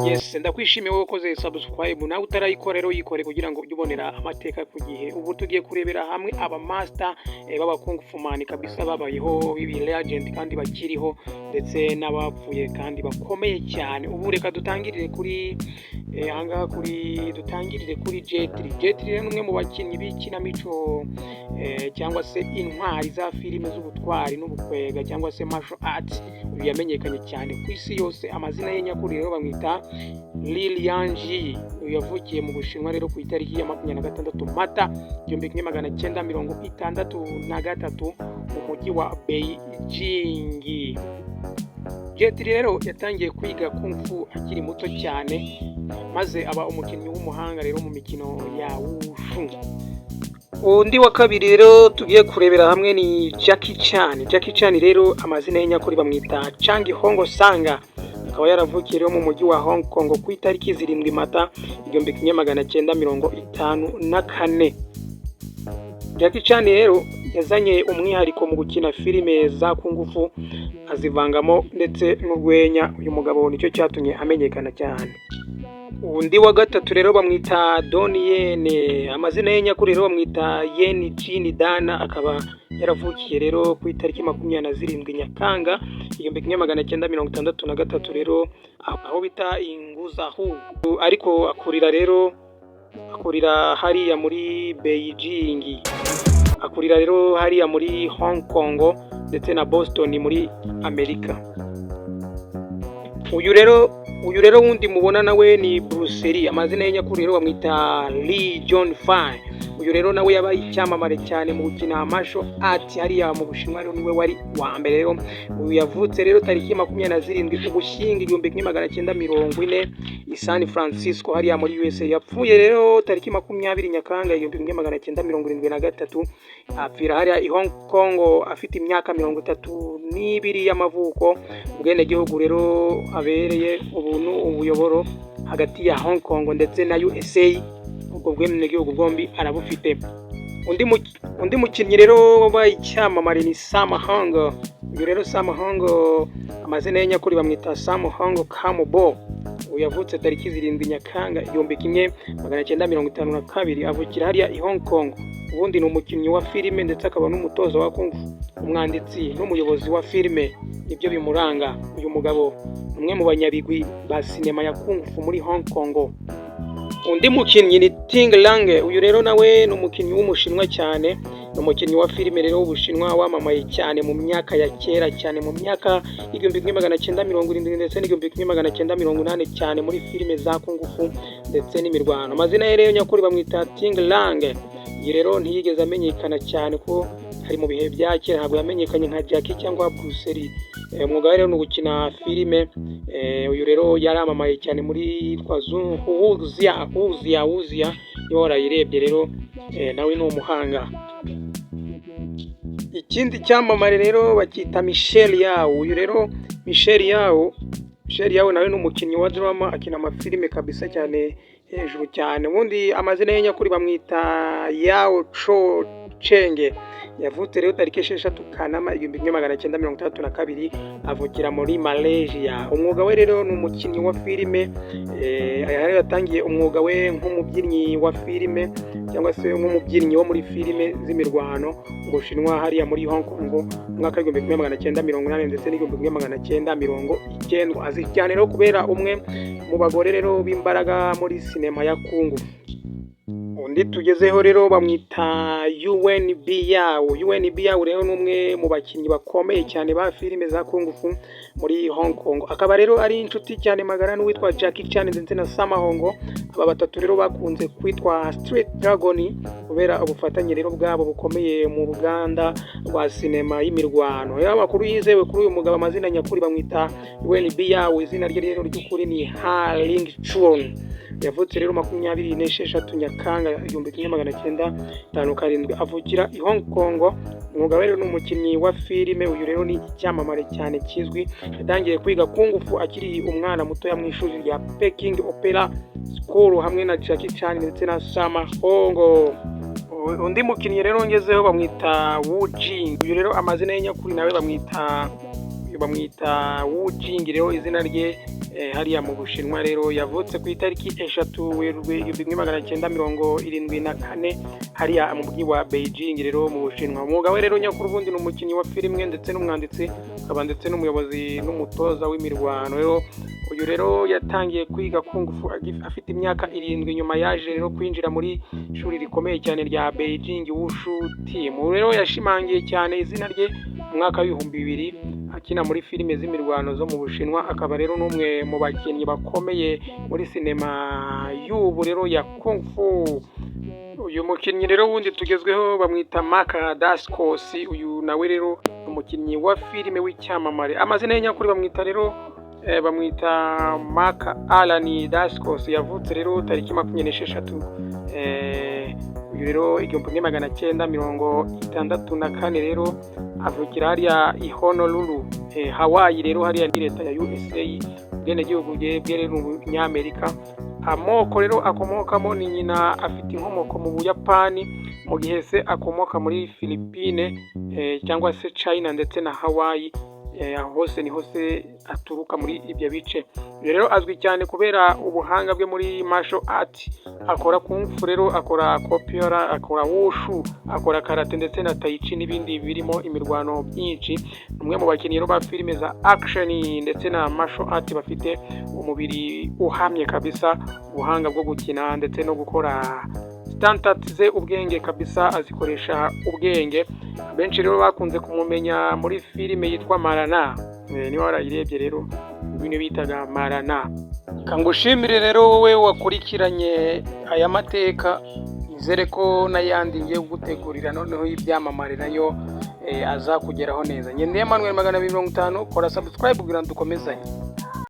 Yes, ndakwishimiye wowe ukoze subscribe nawe utarayikora rero yikore kugira ngo ujye ubonera amateka ku gihe. Ubu tugiye kurebera hamwe aba master baba Kung Fu Man kabisa babayeho bibi legend kandi bakiriho ndetse n'abapfuye kandi bakomeye cyane. Ubu reka dutangirire kuri dutangirire kuri Jet Li. Jet Li ni umwe mu bakinnyi b'ikinamico cyangwa se intwari za filime z'ubutwari n'ubukwega cyangwa se martial arts. Uyu yamenyekanye cyane ku isi yose, amazina ye nyakuri rero bamwita Li Yanji. Uyu yavukiye mu Bushinwa rero ku itariki ya 26 Mata 1963 mu mujyi wa Beijing. Jet Li rero yatangiye kwiga Kung Fu akiri muto cyane maze aba umukinnyi w'umuhanga rero mu mikino ya Wushu. Undi wa kabiri rero tugiye kurebera hamwe ni Jackie Chan. Jackie Chan rero amazina ye nyakuri bamwita Chang Hong Sanga. Akaba yaravukiye rero mu mujyi wa Hong Kong ku itariki 7 Mata 1954. Jackie Chan rero yazanye umwihariko mu gukina filime za Kung Fu azivangamo ndetse n'urwenya. Uyu mugabo nicyo cyatumye amenyekana cyane. Undi wa gatatu rero bamwita Donnie Yen. Amazina ye nyakuri rero bamwita Yen Jin Dana. Akaba yaravukiye rero ku itariki 27 Nyakanga 1963 rero aho bita Inguzahu, ariko akurira hariya muri Beijing, akurira rero hariya muri Hong Kong ndetse na Boston muri Amerika. Uyu rero wundi mubona nawe ni Bruce Lee. Amazina ye nyakuri rero bamwita Lee John Fai. Uyu rero nawe yabaye icyamamare cyane mu gukina martial art hariya mu Bushinwa, rero niwe wari wa mbere rero. Uyu yavutse rero tariki 27 Ugushyingo 1940 i San Francisco hariya muri USA. Yapfuye rero tariki 20 Nyakanga 1973 apfira hariya i Hong Kong afite imyaka 32 y'amavuko. Ubwene gihugu rero abereye ubuyoboro hagati ya Hong Kong ndetse na USA. Ubwo bwene gihugu bwombi arabufite. Undi mukinnyi rero wabaye icyamamare ni Sammo Hung. Uyu rero Sammo Hung amazina ye nyakuri bamwita Sammo Hung Kambo. Uyu yavutse tariki 7 Nyakanga 1952 avukira hariya i Hong Kong. Ubundi ni umukinnyi wa filime ndetse akaba n'umutoza wa Kung Fu, umwanditsi n'umuyobozi wa filime. Nibyo bimuranga. Uyu mugabo ni umwe mu banyabigwi ba sinema ya Kung Fu muri Hong Kong. Undi mukinnyi ni Ting Lang. Uyu rero nawe ni umukinnyi w'umushinwa cyane, ni umukinnyi wa filime rero w'ubushinwa wamamaye cyane mu myaka ya kera cyane, mu myaka 1970 ndetse n'1980 cyane muri filime za Kung Fu ndetse n'imirwano. Amazina ye rero nyakuri bamwita Ting Lang. Iyi rero ntiyigeze amenyekana cyane ko hari mu bihe bya kera, ntabwo yamenyekanye nka Jackie cyangwa Bruce Lee. Umwuga rero ni ugukina filime. Uyu rero yaramamaye cyane muri Wuxia niyo warayirebye rero, nawe ni umuhanga. Ikindi cyamamare rero bakita Michelle Yeoh. Uyu rero Michelle Yeoh nawe ni umukinnyi wa drama, akina amafilime kabisa cyane hejuru cyane. Ubundi amazina ye nyakuri bamwita Yao Cho Cheng. Yavutse rero tariki 6 Kanama 1962 avukira muri Malaysia. Umwuga we rero ni umukinnyi wa filime. Yatangiye umwuga we nk'umubyinnyi wa filime cyangwa se nk'umubyinnyi wo muri filime z'imirwano mu Bushinwa hariya muri Hong Kong mu mwaka 1980 ndetse n'1990. Azi cyane rero kubera umwe mu bagore rero b'imbaraga muri sinema ya Kung Fu. Undi tugezeho rero bamwita Yuen Biao. Yuen Biao rero ni umwe mu bakinnyi bakomeye cyane ba filime za Kung Fu muri Hong Kong. Akaba rero ari inshuti cyane magara n'uwitwa Jackie Chan ndetse na Sammo Hung. Aba batatu rero bakunze kwitwa Street Dragon kubera ubufatanye rero bwabo bukomeye mu ruganda rwa sinema y'imirwano. Amakuru yizewe kuri uyu mugabo amazina nyakuri bamwita Yuen Biao. Izina rye rero ry'ukuri ni Ha Ling Chun. Yavutse rero 26 Nyakanga 1957 avukira i Hong Kong. Umugabo rero ni umukinnyi wa filime. Uyu rero ni icyamamare cyane kizwi. Yatangiye kwiga Kung Fu akiri umwana muto ya mu ishuri rya Peking Opera School hamwe na Jackie Chan ndetse na Sammo Hung. Undi mukinnyi rero ngezeho bamwita Wu Jing. Uyu rero amazina ye nyakuri nawe bamwita Wu Jing. Rero izina rye hariya mu Bushinwa rero yavutse ku itariki 3 Werurwe 1974 hariya mu mujyi wa Beijing rero mu Bushinwa. Umwuga we rero nyakuri ubundi ni umukinnyi wa filime ndetse n'umwanditsi akaba ndetse n'umuyobozi n'umutoza w'imirwano. Rero uyu rero yatangiye kwiga kung fu afite imyaka 7, nyuma yaje rero kwinjira muri ishuri rikomeye cyane rya Beijing Wushu Team. Rero yashimangiye cyane izina rye mu mwaka wa 2000 akina muri filime z'imirwano zo mu Bushinwa, akaba rero n'umwe mu bakinnyi bakomeye muri sinema y'ubu rero ya kung fu. Uyu mukinnyi rero wundi tugezweho bamwita Mark Dacascos. Uyu nawe rero umukinnyi wa filime w'icyamamare, amazina ye nyakuri bamwita Mark Alan Dacascos. Yavutse rero tariki 26 uyu rero 1964 rero avukira hariya i Honolulu, Hawaii rero hariya ni leta ya USA, ubwenegihugu bwe rero n'Umunyamerika. Amoko rero akomokamo ni nyina afite inkomoko mu Buyapani, mu gihe se akomoka muri Philippines cyangwa se China ndetse na Hawaii. Hose ni hose aturuka muri ibyo bice. Rero azwi cyane kubera ubuhanga bwe muri martial art, akora kung fu rero, akora capoeira, akora wushu, akora karate ndetse na tai chi n'ibindi birimo imirwano byinshi. Umwe mu bakinnyi rero ba filime za action ndetse na martial art bafite umubiri uhamye kabisa, ubuhanga bwo gukina ndetse no gukora stunt ze ubwenge kabisa, azikoresha ubwenge. Benshi rero bakunze kumumenya muri filime yitwa Marana, niba warayirebye rero ibintu bitaga Marana. Kangushimire rero wowe wakurikiranye aya mateka, nizere ko n'ayandi ngiye gutegurira noneho y'ibyamamare nayo azakugeraho neza. Nyende Emmanuel 250, kora subscribe kugira ngo dukomezanye.